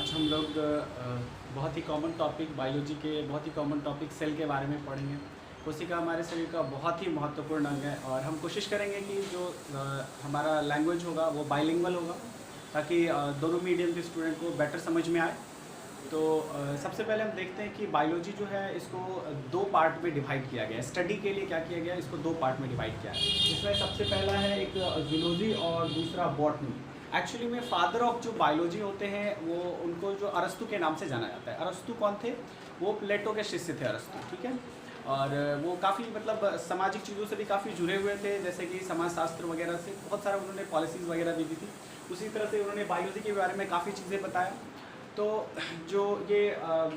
आज हम लोग बहुत ही कॉमन टॉपिक बायोलॉजी के बहुत ही कॉमन टॉपिक सेल के बारे में पढ़ेंगे। कोशिका हमारे शरीर का बहुत ही महत्वपूर्ण अंग है और हम कोशिश करेंगे कि जो हमारा लैंग्वेज होगा वो बाइलिंगुअल होगा, ताकि दोनों मीडियम के स्टूडेंट को बेटर समझ में आए। तो सबसे पहले हम देखते हैं कि बायोलॉजी जो है इसको दो पार्ट में डिवाइड किया गया है। स्टडी के लिए क्या किया गया है, इसको दो पार्ट में डिवाइड किया है। इसमें सबसे पहला है एक जूलॉजी और दूसरा बॉटनी। एक्चुअली में फादर ऑफ जो बायोलॉजी होते हैं वो उनको जो अरस्तु के नाम से जाना जाता है। अरस्तु कौन थे? वो प्लेटो के शिष्य थे अरस्तु, ठीक है। और वो काफ़ी मतलब सामाजिक चीज़ों से भी काफ़ी जुड़े हुए थे, जैसे कि समाजशास्त्र वगैरह से बहुत सारा उन्होंने पॉलिसीज़ वगैरह भी दी थी। उसी तरह से उन्होंने बायोलॉजी के बारे में काफ़ी चीज़ें बताया। तो जो ये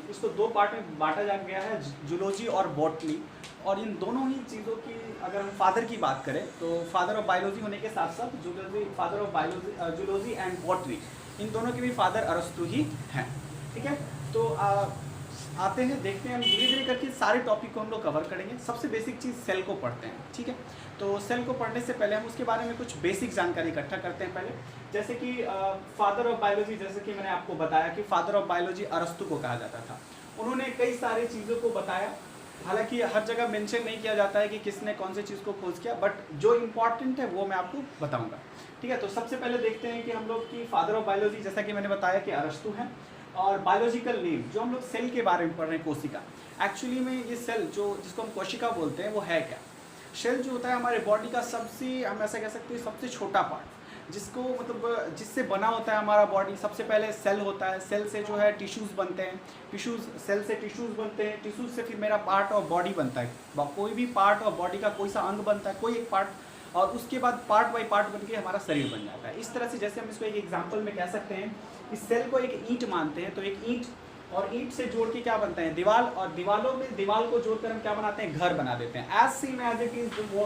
इसको दो पार्ट में बांटा जा गया है, जूलॉजी और बॉटनी। और इन दोनों ही चीज़ों की अगर हम फादर की बात करें तो फादर ऑफ बायोलॉजी होने के साथ साथ zoology, father of biology, zoology and botany, इन दोनों के भी फादर अरस्तु ही हैं, ठीक है। तो आते हैं, देखते हैं, हम धीरे धीरे करके सारे टॉपिक को हम लोग कवर करेंगे। सबसे बेसिक चीज़ सेल को पढ़ते हैं, ठीक है। तो सेल को पढ़ने से पहले हम उसके बारे में कुछ बेसिक जानकारी इकट्ठा करते हैं पहले। जैसे कि फादर ऑफ बायोलॉजी, जैसे कि मैंने आपको बताया कि फादर ऑफ बायोलॉजी अरस्तु को कहा जाता था। उन्होंने कई सारी चीज़ों को बताया, हालांकि हर जगह मेंशन नहीं किया जाता है कि किसने कौन सी चीज़ को खोज किया, बट जो इम्पॉर्टेंट है वो मैं आपको बताऊंगा, ठीक है। तो सबसे पहले देखते हैं कि हम लोग की फादर ऑफ बायोलॉजी, जैसा कि मैंने बताया कि अरस्तु हैं। और बायोलॉजिकल नेम जो हम लोग सेल के बारे में पढ़ रहे हैं, कोशिका। एक्चुअली में ये सेल जो जिसको हम कोशिका बोलते हैं वो है क्या? सेल जो होता है हमारे बॉडी का सबसे, हम ऐसा कह सकते हैं, सबसे छोटा पार्ट, जिसको मतलब जिससे बना होता है हमारा बॉडी। सबसे पहले सेल होता है, सेल से जो है टिश्यूज़ बनते हैं, टिश्यूज़, सेल से टिश्यूज़ बनते हैं, टिश्यूज़ से फिर मेरा पार्ट ऑफ बॉडी बनता है। कोई भी पार्ट ऑफ बॉडी का कोई सा अंग बनता है, कोई एक पार्ट, और उसके बाद पार्ट बाई पार्ट बन के हमारा शरीर बन जाता है। इस तरह से जैसे हम इसको एक एग्जाम्पल में कह सकते हैं, इस सेल को एक ईंट मानते हैं। तो एक ईंट, और ईंट से जोड़ के क्या बनता है? दीवार, और दीवारों में दीवार को जोड़कर हम क्या बनाते हैं? घर बना देते हैं। As same as it is वो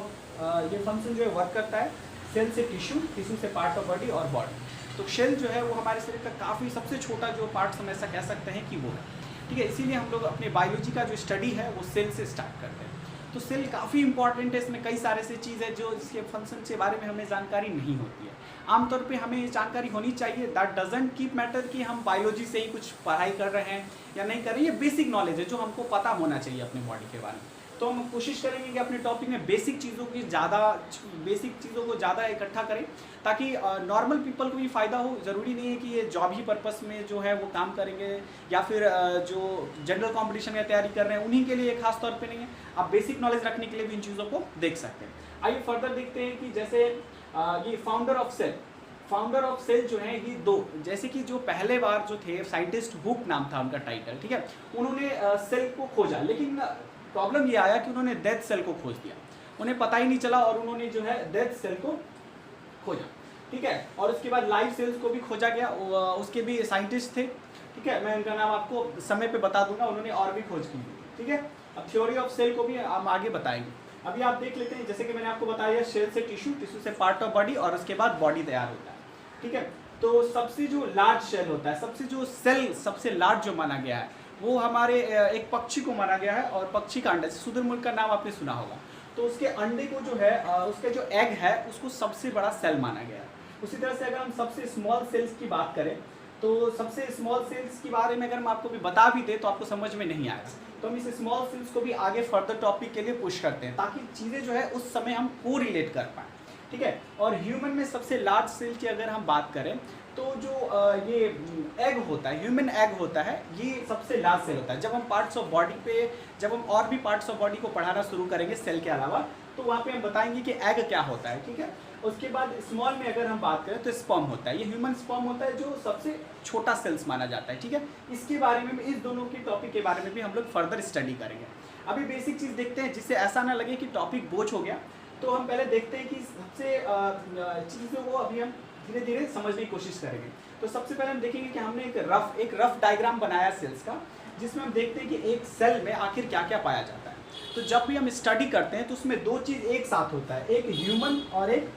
ये फंक्शन जो है वर्क करता है। सेल से टिश्यू, टिश्यू से पार्ट ऑफ बॉडी और बॉडी। तो सेल जो है वो हमारे शरीर का काफ़ी सबसे छोटा जो पार्ट हम ऐसा कह सकते हैं कि वो है, ठीक है। इसीलिए हम लोग अपने बायोलॉजी का जो स्टडी है वो सेल से स्टार्ट करते हैं। तो सेल काफ़ी इंपॉर्टेंट है, इसमें कई सारे से चीज़ है जो इसके फंक्शन के बारे में हमें जानकारी नहीं होती है। आमतौर पे हमें जानकारी होनी चाहिए। दैट डजंट कीप मैटर कि हम बायोलॉजी से ही कुछ पढ़ाई कर रहे हैं या नहीं कर रहे हैं। ये बेसिक नॉलेज है जो हमको पता होना चाहिए अपने बॉडी के बारे में। तो हम कोशिश करेंगे कि अपने टॉपिक में बेसिक चीज़ों को ज़्यादा इकट्ठा करें, ताकि नॉर्मल पीपल को भी फ़ायदा हो। ज़रूरी नहीं है कि ये जॉब ही पर्पस में जो है वो काम करेंगे, या फिर जो जनरल कॉम्पिटिशन में तैयारी कर रहे हैं उन्हीं के लिए खास तौर पे नहीं है। आप बेसिक नॉलेज रखने के लिए भी इन चीज़ों को देख सकते हैं। आइए फर्दर देखते हैं कि जैसे ये फाउंडर ऑफ सेल जो है ये दो, जैसे कि जो पहले बार जो थे साइंटिस्ट, हुक नाम था उनका टाइटल, ठीक है। उन्होंने सेल को खोजा, लेकिन प्रॉब्लम ये आया कि उन्होंने डेथ सेल को खोज दिया। उन्हें पता ही नहीं चला और उन्होंने जो है डेथ सेल को खोजा, ठीक है। और उसके बाद लाइव सेल्स को भी खोजा गया, उसके भी साइंटिस्ट थे, ठीक है। मैं उनका नाम आपको समय पे बता दूंगा, उन्होंने और भी खोज की, ठीक है। अब थ्योरी ऑफ सेल को भी हम आगे बताएंगे। अभी आप देख लेते हैं, जैसे कि मैंने आपको बताया, सेल से टिश्यू, टिश्यू से पार्ट ऑफ बॉडी, और उसके बाद बॉडी तैयार होता है, ठीक है। तो सबसे जो लार्ज सेल होता है, सबसे लार्ज जो माना गया है वो हमारे एक पक्षी को माना गया है। और पक्षी का अंडा, शुतुरमुर्ग का नाम आपने सुना होगा, तो उसके अंडे को जो है उसका जो एग है उसको सबसे बड़ा सेल माना गया है। उसी तरह से अगर हम सबसे स्मॉल सेल्स की बात करें, तो सबसे स्मॉल सेल्स के बारे में अगर हम आपको भी बता भी दें तो आपको समझ में नहीं आएगा। तो हम इस स्मॉल सेल्स को भी आगे फर्दर टॉपिक के लिए पुश करते हैं, ताकि चीज़ें जो है उस समय हम को रिलेट कर पाएँ, ठीक है। और ह्यूमन में सबसे लार्ज सेल की अगर हम बात करें, तो जो ये एग होता है, ह्यूमन एग होता है, ये सबसे लार्ज सेल होता है। जब हम पार्ट्स ऑफ बॉडी पे, जब हम और भी पार्ट्स ऑफ बॉडी को पढ़ाना शुरू करेंगे सेल के अलावा, तो वहाँ पे हम बताएंगे कि एग क्या होता है, ठीक है। उसके बाद स्मॉल में अगर हम बात करें तो स्पर्म होता है, ये ह्यूमन स्पर्म होता है जो सबसे छोटा सेल्स माना जाता है, ठीक है। इसके बारे में, इस दोनों के टॉपिक के बारे में भी हम लोग फर्दर स्टडी करेंगे। अभी बेसिक चीज़ देखते हैं, जिससे ऐसा ना लगे कि टॉपिक बोझ हो गया। तो हम पहले देखते हैं कि सबसे चीज़ों को अभी हम धीरे धीरे समझने की कोशिश करेंगे। तो सबसे पहले हम देखेंगे कि हमने एक रफ डायग्राम बनाया सेल्स का, जिसमें हम देखते हैं कि एक सेल में आखिर क्या क्या पाया जाता है। तो जब भी हम स्टडी करते हैं तो उसमें दो चीज़ एक साथ होता है, एक ह्यूमन और एक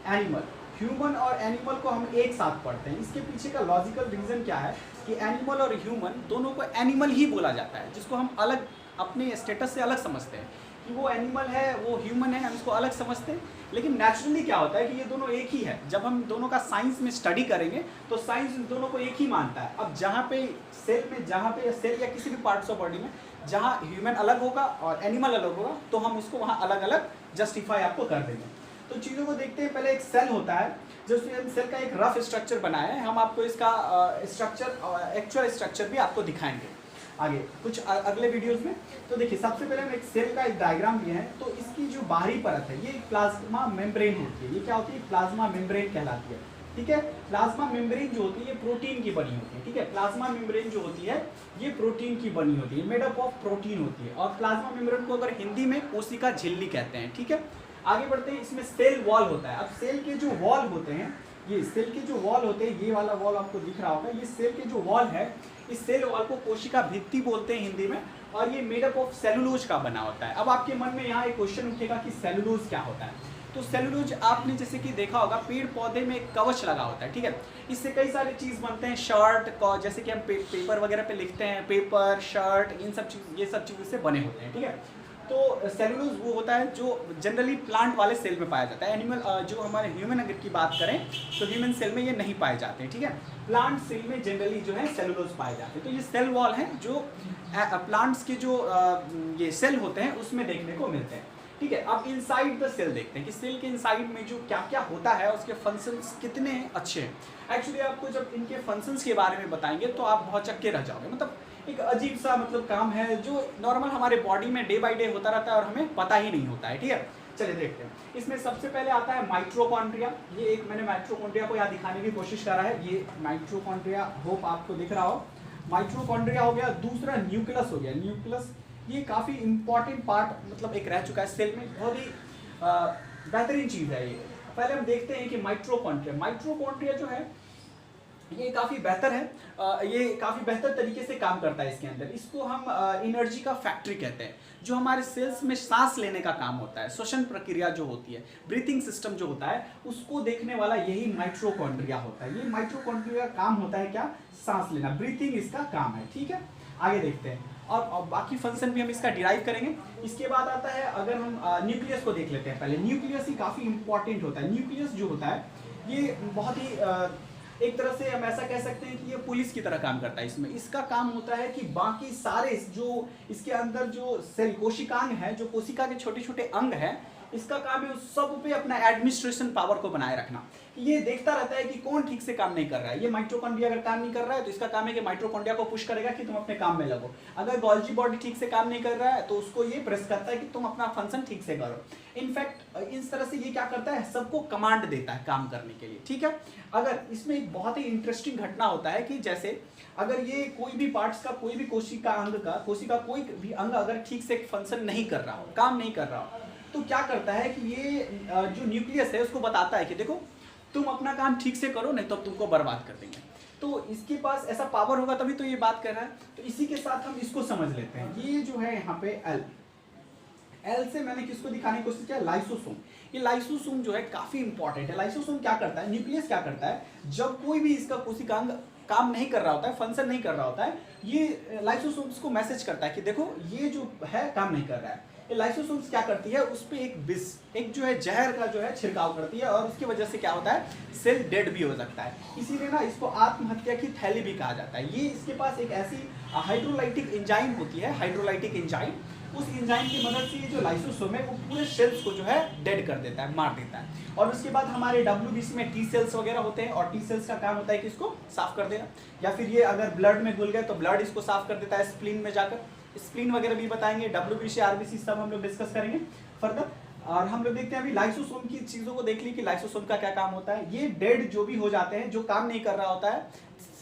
एनिमल। ह्यूमन और एनिमल को हम एक साथ पढ़ते हैं। इसके पीछे का लॉजिकल रीज़न क्या है कि एनिमल और ह्यूमन दोनों को एनिमल ही बोला जाता है, जिसको हम अलग अपने स्टेटस से अलग समझते हैं कि वो एनिमल है, वो ह्यूमन है, हम इसको अलग समझते हैं। लेकिन नेचुरली क्या होता है कि ये दोनों एक ही है। जब हम दोनों का साइंस में स्टडी करेंगे तो साइंस इन दोनों को एक ही मानता है। अब जहाँ पे सेल या किसी भी पार्ट्स ऑफ बॉडी में जहाँ ह्यूमन अलग होगा और एनिमल अलग होगा तो हम उसको वहाँ अलग अलग जस्टिफाई आपको कर देंगे। तो चीज़ों को देखते हैं। पहले एक सेल होता है, जो सेल का एक रफ स्ट्रक्चर बनाया है, हम आपको इसका एक्चुअल स्ट्रक्चर भी आपको दिखाएंगे आगे कुछ अगले वीडियोस में। तो देखिए, सबसे पहले हम एक सेल का एक डायग्राम लिए हैं। तो इसकी जो बाहरी परत है ये प्लाज्मा मेम्ब्रेन होती है। ये क्या होती है? प्लाज्मा मेम्ब्रेन कहलाती है। ठीक है, प्लाज्मा मेम्ब्रेन जो होती है ये प्रोटीन की बनी होती है। ठीक है, प्लाज्मा मेम्ब्रेन जो होती है ये प्रोटीन की बनी होती है, मेड अप ऑफ प्रोटीन होती है। और प्लाज्मा मेम्ब्रेन को अगर हिंदी में कोशिका झिल्ली कहते हैं। ठीक है, आगे बढ़ते हैं। इसमें सेल वॉल होता है। अब सेल के जो वॉल होते हैं, ये सेल के जो वॉल होते हैं, ये वाला वॉल आपको दिख रहा होगा, ये सेल के जो वॉल है, इस सेल वॉल को कोशिका भित्ति बोलते हैं हिंदी में। और ये मेड अप ऑफ सेलुलोज का बना होता है। अब आपके मन में यहाँ एक क्वेश्चन उठेगा कि सेलुलोज क्या होता है। तो सेलुलोज आपने जैसे कि देखा होगा, पेड़ पौधे में एक कवच लगा होता है। ठीक है, इससे कई सारी चीज़ बनते हैं। शर्ट, जैसे कि हम पेपर वगैरह पे लिखते हैं, पेपर, शर्ट, इन सब चीज़, ये सब चीज़ों से बने होते हैं। ठीक है, तो सेलुलोज वो होता है जो जनरली प्लांट वाले सेल में पाया जाता है। एनिमल, जो हमारे ह्यूमन अगर की बात करें तो ह्यूमन सेल में ये नहीं पाए जाते हैं। ठीक है, प्लांट सेल में जनरली जो है सेलुलोज पाए जाते हैं। तो ये सेल वॉल है जो प्लांट्स के जो ये सेल होते हैं उसमें देखने को मिलते हैं। ठीक है, अब इनसाइड द सेल देखते हैं कि सेल के इनसाइड में जो क्या क्या होता है, उसके फंक्शंस कितने अच्छे हैं। एक्चुअली आपको जब इनके फंक्शंस के बारे में बताएंगे तो आप बहुत चक्के रह जाओगे। मतलब एक अजीब सा काम है जो नॉर्मल हमारे बॉडी में डे बाय डे होता रहता है और हमें पता ही नहीं होता है। ठीक है, चलिए देखते हैं। इसमें सबसे पहले आता है माइटोकॉन्ड्रिया। ये एक मैंने माइटोकॉन्ड्रिया को यहाँ दिखाने की कोशिश करा है। ये माइटोकॉन्ड्रिया, होप आपको दिख रहा हो। माइटोकॉन्ड्रिया हो गया। दूसरा न्यूक्लियस हो गया। न्यूक्लियस ये काफ़ी इंपॉर्टेंट पार्ट मतलब एक रह चुका है सेल में, बहुत ही बेहतरीन चीज़ है ये। पहले हम देखते हैं कि माइटोकॉन्ड्रिया जो है ये काफ़ी बेहतर है। ये काफ़ी बेहतर तरीके से काम करता है। इसके अंदर इसको हम एनर्जी का फैक्ट्री कहते हैं। जो हमारे सेल्स में सांस लेने का काम होता है, श्वसन प्रक्रिया जो होती है, ब्रीथिंग सिस्टम जो होता है, उसको देखने वाला यही माइटोकॉन्ड्रिया होता है। ये माइटोकॉन्ड्रिया का काम होता है क्या? सांस लेना, ब्रीथिंग इसका काम है। ठीक है, आगे देखते हैं और बाकी फंक्शन भी हम इसका डिराइव करेंगे। इसके बाद आता है, अगर हम न्यूक्लियस को देख लेते हैं पहले। न्यूक्लियस ही काफ़ी इंपॉर्टेंट होता है। न्यूक्लियस जो होता है ये बहुत ही एक तरह से हम ऐसा कह सकते हैं कि ये पुलिस की तरह काम करता है। इसमें इसका काम होता है कि बाकी सारे जो इसके अंदर जो सेल कोशिकांग है, जो कोशिका के छोटे छोटे अंग हैं, इसका काम है उस सब पे अपना एडमिनिस्ट्रेशन पावर को बनाए रखना। ये देखता रहता है कि कौन ठीक से काम नहीं कर रहा है। ये माइटोकॉन्ड्रिया अगर काम नहीं कर रहा है तो इसका काम है कि माइटोकॉन्ड्रिया को पुश करेगा कि तुम अपने काम में लगो। अगर गोल्जी बॉडी ठीक से काम नहीं कर रहा है तो उसको ये प्रेस करता है कि तुम अपना फंक्शन ठीक से करो। इनफैक्ट इस तरह से ये क्या करता है, सबको कमांड देता है काम करने के लिए। ठीक है, अगर इसमें एक बहुत ही इंटरेस्टिंग घटना होता है कि जैसे अगर ये कोई भी पार्ट्स का, कोई भी कोशिका कोई भी अंग अगर ठीक से फंक्शन नहीं कर रहा हो, काम नहीं कर रहा हो, तो क्या करता है कि ये जो न्यूक्लियस है उसको बताता है कि देखो तुम अपना काम ठीक से करो, नहीं तो तुमको बर्बाद कर देंगे। तो इसके पास ऐसा पावर होगा तभी तो ये बात कर रहा है। तो इसी के साथ हम इसको समझ लेते हैं। ये जो है यहाँ पे एल से मैंने किसको दिखाने की कोशिश किया? लाइसोसोम। ये लाइसोसोम जो है काफी इंपॉर्टेंट है। लाइसोसोम क्या करता है, न्यूक्लियस क्या करता है, जब कोई भी इसका कोशिकांग काम नहीं कर रहा होता है, फंक्शन नहीं कर रहा होता है, ये लाइसोसोम्स को मैसेज करता है कि देखो ये जो है काम नहीं कर रहा है। ये लाइसोसोम्स क्या करती है, उस पर एक विष, एक जो है जहर का जो है छिड़काव करती है और उसकी वजह से क्या होता है, सेल डेड भी हो सकता है। इसीलिए ना इसको आत्महत्या की थैली भी कहा जाता है। ये इसके पास एक ऐसी हाइड्रोलाइटिक एंजाइम होती है, हाइड्रोलाइटिक एंजाइम, उस एंजाइम की मदद से ये जो लाइसोसोम है वो पूरे सेल्स को जो है डेड कर देता है, मार देता है। और उसके बाद हमारे डब्ल्यूबीसी में टी सेल्स वगैरह होते हैं और टी सेल्स का काम होता है कि इसको साफ कर देना, या फिर ये अगर ब्लड में घुल गए तो ब्लड इसको साफ कर देता है स्प्लीन में जाकर। स्प्लीन वगैरह भी बताएंगे, डब्ल्यूबीसी आरबीसी सब हम लोग डिस्कस करेंगे फर्दर। और हम लोग देखते हैं अभी लाइसोसोम की चीज़ों को देख ली कि लाइसोसोम का क्या काम होता है। ये डेड जो भी हो जाते हैं, जो काम नहीं कर रहा होता है,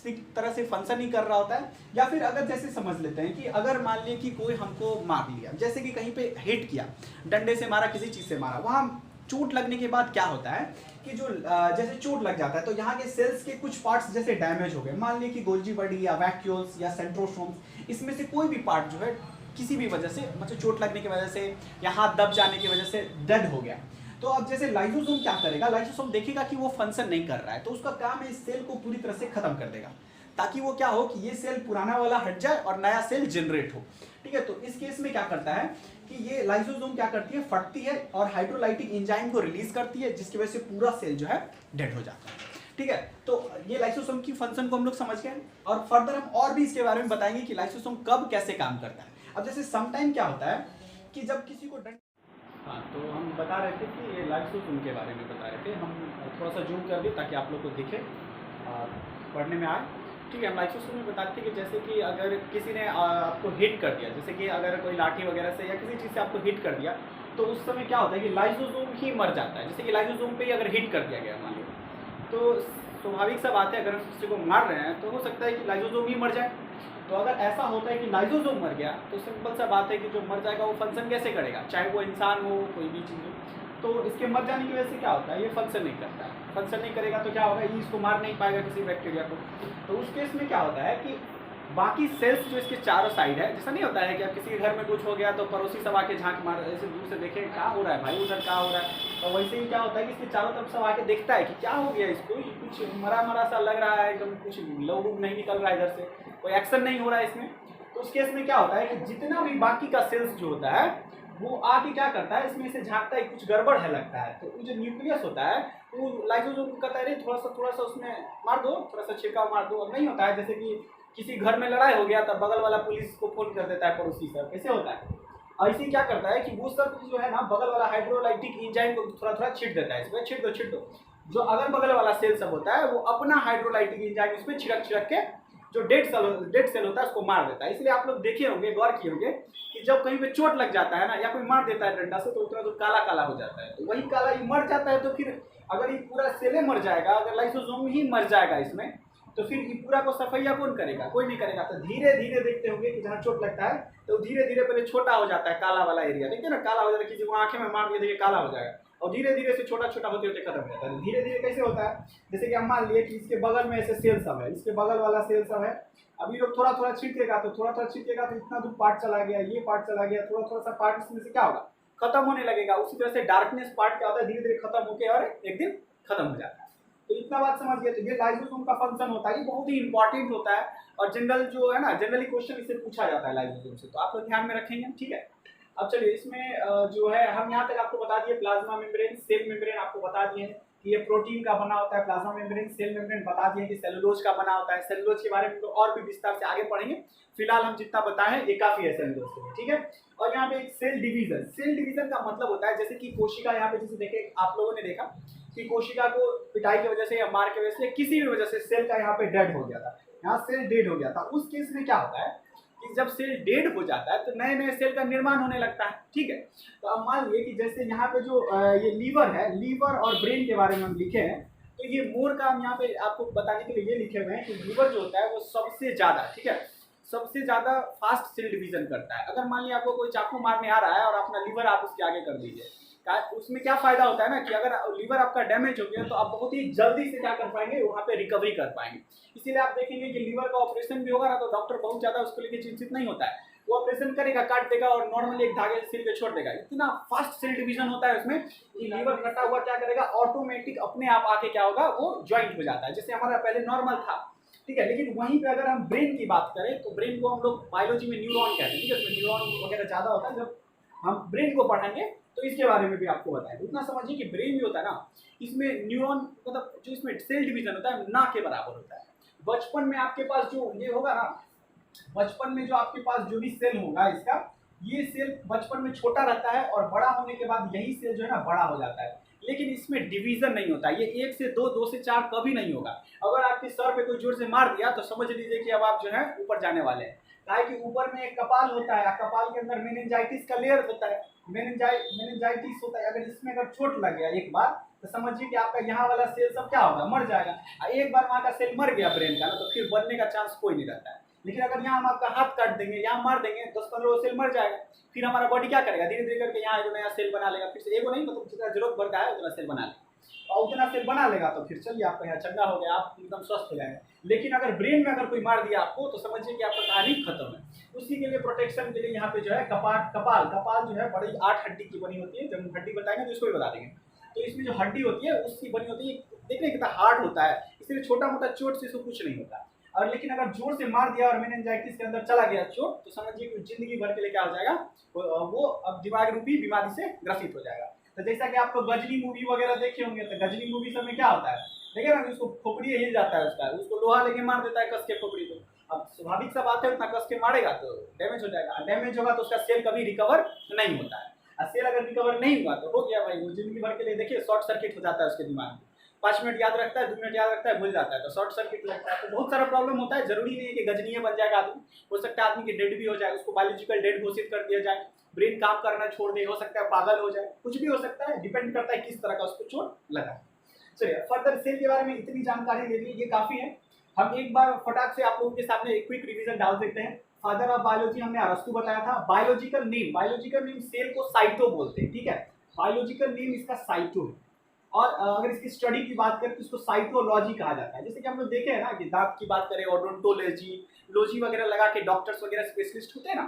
एक तरह से फंक्शन नहीं कर रहा होता है, या फिर अगर जैसे समझ लेते हैं कि अगर मान लिया कि कोई हमको मार लिया, जैसे कि कहीं पे हिट किया, डंडे से मारा, किसी चीज़ से मारा, वहाँ चोट लगने के बाद क्या होता है कि जो जैसे चोट लग जाता है तो यहाँ के सेल्स के कुछ पार्ट्स जैसे डैमेज हो गए, मान लिया कि गोल्जी बॉडी या वैक्यूल्स या सेंट्रोसोम्स, इसमें से कोई भी पार्ट जो है किसी भी वजह से, मतलब चोट लगने की वजह से या हाथ दब जाने की वजह से डेड हो गया, तो अब जैसे लाइसोसोम क्या करेगा, लाइसोसोम देखेगा कि वो फंक्शन नहीं कर रहा है तो उसका काम है इस सेल को पूरी तरह से खत्म कर देगा। ताकि वो क्या हो कि ये सेल पुराना वाला हट जाए और नया सेल जनरेट हो। ठीक है, तो इस केस में क्या करता है कि ये लाइसोसोम क्या करती है, फटती है और हाइड्रोलाइटिक एंजाइम को रिलीज करती है, जिसकी वजह से पूरा सेल जो है डेड हो जाता है। ठीक है, तो ये लाइसोसोम की फंक्शन को हम लोग समझ गए और फर्दर हम और भी इसके बारे में बताएंगे कि लाइसोसोम कब कैसे काम करता है। अब जैसे समटाइम क्या होता है कि जब किसी को हाँ, तो हम बता रहे थे कि ये लाइसोसोम के बारे में बता रहे थे। हम थोड़ा सा जूम कर दिए ताकि आप लोग को दिखे और पढ़ने में आए। ठीक है, हम लाइसोसोम में बताते थे कि जैसे कि अगर किसी ने आपको हिट कर दिया, जैसे कि अगर कोई लाठी वगैरह से या किसी चीज़ से आपको हिट कर दिया, तो उस समय क्या होता है कि लाइसोसोम ही मर जाता है। जैसे कि लाइसोसोम पे ही अगर हिट कर दिया गया मान लो, तो स्वाभाविक सा बात है अगर हम किसी को मार रहे हैं तो हो सकता है कि लाइसोसोम ही मर जाए। तो अगर ऐसा होता है कि लाइसोसोम मर गया तो सिंपल सा बात है कि जो मर जाएगा वो फंक्शन कैसे करेगा, चाहे वो इंसान हो कोई भी चीज़ हो। तो इसके मर जाने की वजह से क्या होता है, ये फंक्शन नहीं करता है। फंक्शन नहीं करेगा तो क्या होगा, ये इसको मार नहीं पाएगा किसी बैक्टीरिया को। तो उस केस में क्या होता है कि बाकी सेल्स जो इसके चारों साइड है, जैसा नहीं होता है कि अब किसी के घर में कुछ हो गया तो पड़ोसी सब आके झांक मार, ऐसे दूर से देखे क्या हो रहा है भाई, उधर क्या हो रहा है। तो वैसे ही क्या होता है कि इसके चारों तरफ सब आके देखता है कि क्या हो गया इसको, ये कुछ मरा मरा सा लग रहा है, एकदम कुछ लहू नहीं निकल रहा है इधर से, कोई एक्शन नहीं हो रहा है इसमें। तो उस केस में क्या होता है कि जितना भी बाकी का सेल्स जो होता है वो आके क्या करता है, इसमें से झांकता है, कुछ गड़बड़ है लगता है। तो वो जो न्यूक्लियस होता है वो लाइसोसोम कहता है थोड़ा सा उसमें मार दो, थोड़ा सा छिड़काव मार दो। और नहीं होता है जैसे कि किसी घर में लड़ाई हो गया तब बगल वाला पुलिस को फोन कर देता है पड़ोसी सब, कैसे होता है। ऐसे ही क्या करता है कि वो सब जो है ना बगल वाला हाइड्रोलाइटिक एंजाइम को थोड़ा थोड़ा छिट देता है, इसमें छिट दो। जो अगल बगल वाला सेल सब होता है वो अपना हाइड्रोलाइटिक एंजाइम इसमें छिड़क के जो डेड सेल होता है उसको मार देता है। इसलिए आप लोग देखे होंगे, गौर किए होंगे कि जब कहीं पे चोट लग जाता है ना या कोई मार देता है डंडा से, तो उतना तो काला काला हो जाता है। तो वही काला ये मर जाता है। तो फिर अगर ये पूरा सेले मर जाएगा, अगर लाइसोसोम ही मर जाएगा इसमें, तो फिर ये पूरा को सफाइया कौन करेगा, कोई नहीं करेगा। तो धीरे धीरे देखते होंगे कि जहाँ चोट लगता है तो धीरे धीरे पहले छोटा हो जाता है काला वाला एरिया, देखते ना काला हो जाता है, किसी को आंखें में मार दिया देखिए काला हो जाएगा, और धीरे धीरे से छोटा छोटा होते होते खत्म हो जाता है। धीरे धीरे कैसे होता है, जैसे कि हम मान लिए कि इसके बगल में ऐसे सेल सब है, इसके बगल वाला सेल सब है, अभी लोग थोड़ा थोड़ा छिड़केगा तो इतना दूर पार्ट चला गया, ये पार्ट चला गया, थोड़ा थोड़ा सा पार्ट इसमें से क्या होगा, खत्म होने लगेगा। उसी तरह से डार्कनेस पार्ट क्या होता है, धीरे धीरे खत्म होकर और एक दिन खत्म हो जाता है। तो इतना बात समझ गए। तो ये लाइसोसोम का फंक्शन होता है, ये बहुत ही इंपॉर्टेंट होता है और जनरल जो है ना, जनरली क्वेश्चन इससे पूछा जाता है लाइसोसोम से, तो आप लोग ध्यान में रखेंगे। ठीक है, अब चलिए इसमें जो है हम यहाँ तक आपको बता दिए प्लाज्मा मेम्ब्रेन, सेल मेम्ब्रेन आपको बता दिए हैं कि ये प्रोटीन का बना होता है। प्लाज्मा मेम्ब्रेन, सेल मेम्ब्रेन बता दिए कि सेलुलोज का बना होता है। सेलुलोज के बारे में तो और भी विस्तार से आगे पढ़ेंगे, फिलहाल हम जितना बताएं ये काफी है सेलुलोज के लिए। ठीक है, और यहाँ पे एक सेल डिवीजन, सेल डिवीजन का मतलब होता है जैसे कि कोशिका, यहाँ पे जैसे देखे आप लोगों ने देखा कि कोशिका को पिटाई की वजह से या मार की वजह से किसी भी वजह से सेल का यहाँ पे डेड हो गया था, यहाँ सेल डेड हो गया था। उस केस में क्या होता है कि जब सेल डेड हो जाता है तो नए नए सेल का निर्माण होने लगता है। ठीक है, तो अब मान लिए कि जैसे यहाँ पे जो ये लीवर है, लीवर और ब्रेन के बारे में हम लिखे हैं, तो ये मोर का हम यहाँ पे आपको बताने के लिए ये लिखे हुए हैं कि लीवर जो होता है वो सबसे ज्यादा, ठीक है, सबसे ज्यादा फास्ट सेल डिवीजन करता है। अगर मान लिया आपको कोई चाकू मारने आ रहा है और अपना लीवर आप उसके आगे कर दीजिए, उसमें क्या फायदा होता है ना कि अगर लीवर आपका डैमेज हो गया तो आप बहुत ही जल्दी से क्या कर पाएंगे, वहाँ पे रिकवरी कर पाएंगे। इसीलिए आप देखेंगे कि लीवर का ऑपरेशन भी होगा ना तो डॉक्टर बहुत ज्यादा उसको लेकर चिंतित नहीं होता है, वो ऑपरेशन करेगा, काट देगा और नॉर्मली एक धागे सिल के छोड़ देगा। इतना फास्ट सेल डिवीजन होता है उसमें कि लीवर कटा हुआ क्या करेगा, ऑटोमेटिक अपने आप आके क्या होगा, वो ज्वाइंट हो जाता है, जैसे हमारा पहले नॉर्मल था। ठीक है, लेकिन वहीं पे अगर हम ब्रेन की बात करें तो ब्रेन को हम लोग बायोलॉजी में न्यूरॉन कहते हैं। ठीक है, उसमें न्यूरॉन वगैरह ज्यादा होता है। जब हम ब्रेन को पढ़ेंगे तो इसके बारे में भी आपको बताएं। इतना समझिए कि ब्रेन जो होता है ना, इसमें न्यूरॉन मतलब जो इसमें सेल डिवीजन होता है ना के बराबर होता है। बचपन में आपके पास जो ये होगा ना, बचपन में जो आपके पास जो भी सेल होगा इसका, ये सेल बचपन में छोटा रहता है और बड़ा होने के बाद यही सेल जो है ना बड़ा हो जाता है। लेकिन इसमें डिवीजन नहीं होता, ये 1 से 2, 2 से 4 कभी नहीं होगा। अगर आपके सर पे कोई जोर से मार दिया तो समझ लीजिए कि अब आप जो है ऊपर जाने वाले हैं। काहे कि ऊपर में एक कपाल होता है, कपाल के अंदर मेनिंजाइटिस का लेयर होता है, मेनिंजाइटिस होता है। अगर इसमें अगर चोट लग गया एक बार तो समझिए कि आपका यहाँ वाला सेल सब क्या होगा, मर जाएगा। एक बार वहाँ का सेल मर गया ब्रेन का ना, तो फिर बनने का चांस कोई नहीं रहता है। लेकिन अगर यहाँ हम आपका हाथ काट देंगे, यहाँ मार देंगे, 10-15 सेल मर जाएगा। फिर हमारा बॉडी क्या करेगा, धीरे धीरे करके यहाँ एगो नया सेल बना लेगा। फिर से एगो नहीं, मतलब जितना जरूरत बढ़ता है उतना सेल बना लेगा, और उतना सेल बना लेगा तो फिर चलिए आपका यहाँ चंगा हो गया, आप एकदम स्वस्थ हो जाएंगे। लेकिन अगर ब्रेन में अगर कोई मार दिया आपको तो समझिए कि आपका कहानी खत्म है। उसी के लिए प्रोटेक्शन के लिए यहाँ पे जो है कपाल जो है बड़ी 8 हड्डी की बनी होती है। जब हम हड्डी बताएंगे तो इसको भी बता देंगे। तो इसमें जो हड्डी होती है उसकी बनी होती है, देखने कितना हार्ड होता है, इसलिए छोटा मोटा चोट से इसको कुछ नहीं होता। और लेकिन अगर जोर से मार दिया और मेनिंजाइटिस के अंदर चला गया चोट, तो समझिए कि जिंदगी भर के लिए क्या हो जाएगा, वो अब दिमाग रूपी बीमारी से ग्रसित हो जाएगा। तो जैसा कि आप लोग गजनी मूवी वगैरह देखे होंगे, तो गजनी मूवी सब में क्या होता है, देखिए ना, उसको खोपड़ी हिल जाता है उसको लोहा लेके मार देता है कस के खोपड़ी को। अब स्वाभाविक सा बात है, उतना कस के मारेगा तो डैमेज हो जाएगा, डैमेज होगा तो उसका सेल कभी रिकवर नहीं होता है, और सेल अगर रिकवर नहीं हुआ तो हो गया भाई, वो जिंदगी भर के लिए देखिए शॉर्ट सर्किट हो जाता है उसके दिमाग में, 5 मिनट याद रखता है, 2 मिनट याद रखता है, भूल जाता है, तो शॉर्ट सर्किट लगता है। तो बहुत सारा प्रॉब्लम होता है, जरूरी नहीं है कि गजनीय बन जाएगा आदमी, हो सकता है आदमी की डेड भी हो जाए, उसको बायोलॉजिकल डेड घोषित कर दिया जाए, ब्रेन काम करना छोड़ दे, हो सकता है पागल हो जाए, कुछ भी हो सकता है, डिपेंड करता है किस तरह का उसको चोट लगा। चलिए फर्दर सेल के बारे में इतनी जानकारी ले ली, ये काफी है। हम एक बार फटाक से आप लोगों के सामने एक क्विक रिवीजन डाल देते हैं। फादर ऑफ बायोलॉजी हमने अरस्तु बताया था। बायोलॉजिकल नेम सेल को साइटो बोलते हैं, ठीक है, बायोलॉजिकल नेम इसका साइटो है। और अगर इसकी स्टडी की बात करें तो इसको साइटोलॉजी कहा जाता है। जैसे कि हम लोग देखे हैं ना कि दांत की बात करें, ओडोंटोलॉजी, लॉजी वगैरह लगा के डॉक्टर्स वगैरह स्पेशलिस्ट होते हैं ना,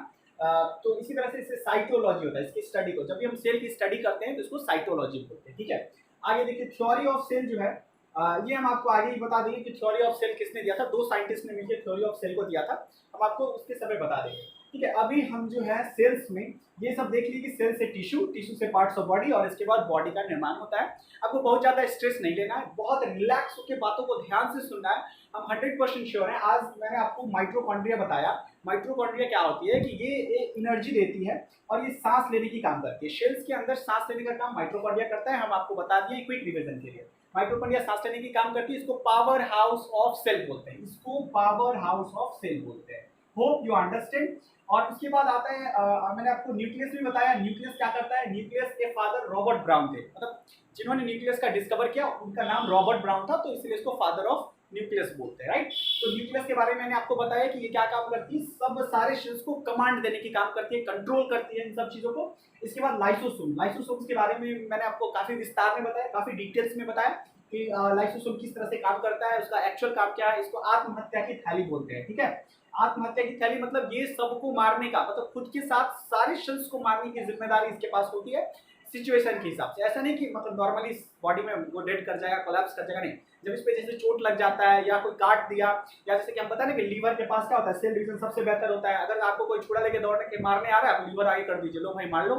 तो इसी तरह से इससे साइटोलॉजी होता है इसकी स्टडी को। जब भी हम सेल की स्टडी करते हैं तो इसको साइटोलॉजी बोलते हैं, ठीक है। आगे देखिए थ्योरी ऑफ सेल जो है, ये हम आपको आगे ही बता देंगे कि थ्योरी ऑफ सेल किसने दिया था, 2 साइंटिस्ट ने मिलकर थ्योरी ऑफ सेल को दिया था, हम आपको उसके समय बता देंगे, ठीक है। अभी हम जो है सेल्स में ये सब देख लीजिए कि सेल से टिश्यू, टिश्यू से पार्ट्स ऑफ बॉडी, और इसके बाद बॉडी का निर्माण होता है। आपको बहुत ज्यादा स्ट्रेस नहीं लेना है, बहुत रिलैक्स होकर बातों को ध्यान से सुनना है। हम 100% श्योर हैं। आज मैंने आपको माइटोकॉन्ड्रिया बताया। माइटोकॉन्ड्रिया क्या होती है कि ये एनर्जी देती है और ये सांस लेने की काम करती है। सेल्स के अंदर सांस लेने का काम माइटोकॉन्ड्रिया करता है, हम आपको बता दिए क्विक रिवीजन के लिए। माइटोकॉन्ड्रिया सांस लेने की काम करती है, इसको पावर हाउस ऑफ सेल बोलते हैं, इसको पावर हाउस ऑफ सेल बोलते हैं। Hope you understand. और उसके बाद आता है, मैंने आपको न्यूक्लियस भी बताया। न्यूक्लियस क्या करता है, न्यूक्लियस के फादर रॉबर्ट ब्राउन थे, मतलब जिन्होंने न्यूक्लियस का डिस्कवर किया उनका नाम रॉबर्ट ब्राउन था, तो इसलिए इसको फादर ऑफ न्यूक्लियस बोलते हैं, राइट। तो न्यूक्लियस के बारे में मैंने आपको बताया कि ये क्या काम करती है, सब सारे सेल्स को कमांड देने की काम करती है, कंट्रोल करती है इन सब चीजों को। इसके बाद लाइसोसोम, लाइसोसोम्स के बारे में मैंने आपको काफी विस्तार में बताया, काफी डिटेल्स में बताया कि लाइसोसोम किस तरह से काम करता है, उसका एक्चुअल काम क्या है। इसको आत्महत्या की थैली बोलते हैं, ठीक है। आत्महत्या की थैली मतलब ये सबको मारने का, मतलब खुद के साथ सारे सेल्स को मारने की जिम्मेदारी इसके पास होती है सिचुएशन के हिसाब से। ऐसा नहीं कि मतलब नॉर्मली बॉडी में वो डेड कर जाएगा, कोलैप्स कर जाएगा, नहीं। जब इस पे जैसे चोट लग जाता है या कोई काट दिया, या जैसे कि हम पता ना कि लीवर के पास क्या होता है, सेल डिवीजन सबसे बेहतर होता है। अगर आपको कोई छुड़ा लेके दौड़ने के मारने आ रहा है, आप लीवर आगे कर दीजिए, लो भाई मार लो,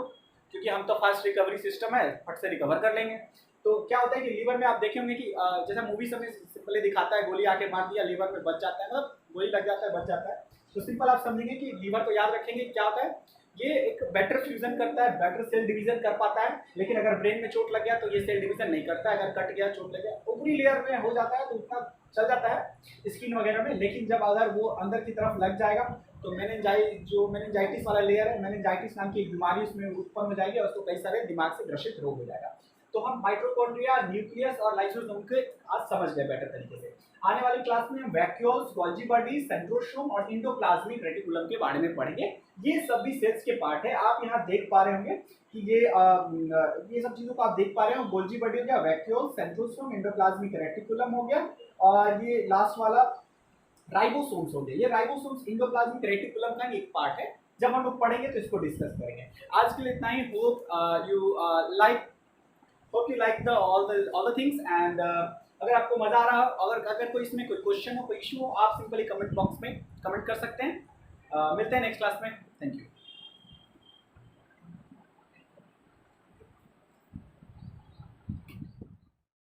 क्योंकि हम तो फास्ट रिकवरी सिस्टम है, फट से रिकवर कर लेंगे। तो क्या होता है कि लीवर में आप देखे होंगे कि जैसा मूवी सब में सिंपली दिखाता है, गोली आके मार दिया, लीवर में बच जाता है, मतलब गोली लग जाता है, बच जाता है। तो सिंपल आप समझेंगे कि लीवर को याद रखेंगे क्या होता है, ये एक बेटर फ्यूजन करता है, बेटर सेल डिवीजन कर पाता है। लेकिन अगर ब्रेन में चोट लग गया तो ये सेल डिवीजन नहीं करता है, अगर कट गया, चोट लग गया, ऊपरी लेयर में हो जाता है तो उतना चल जाता है स्किन वगैरह में। लेकिन जब अगर वो अंदर की तरफ लग जाएगा तो मेनिंजाइटिस वाला लेयर है, मेनिंजाइटिस नाम की एक बीमारी उसमें उत्पन्न हो जाएगी और उसको कई सारे दिमाग से ग्रसित रोग हो जाएगा। तो हम माइटोकॉन्ड्रिया, न्यूक्लियस और लाइसोसोम के आज समझ गए बेटर तरीके से। आने वाली क्लास में हम वैक्यूल्स, गोल्जी बॉडी, सेंट्रोसोम और एंडोप्लाज्मिक रेटिकुलम के बारे में पढ़ेंगे। ये सभी सेल्स के पार्ट है। आप यहाँ देख पा रहे होंगे कि ये सब चीजों को आप देख पा रहे हो। गोल्जी बॉडी हो गया, वैक्यूल, सेंट्रोसोम, एंडोप्लाज्मिक रेटिकुलम हो गया, और ये लास्ट वाला राइबोसोम्स हो गए। ये राइबोसोम्स एंडोप्लाज्मिक रेटिकुलम का एक पार्ट है। जब हम लोग पढ़ेंगे तो इसको डिस्कस करेंगे। आज के लिए इतना ही। Hope you like all the things and अगर आपको मजा आ रहा हो, अगर कोई इसमें कोई क्वेश्चन हो, कोई इशू हो, आप सिंपली कमेंट बॉक्स में कमेंट कर सकते हैं। मिलते हैं नेक्स्ट क्लास में। Thank you.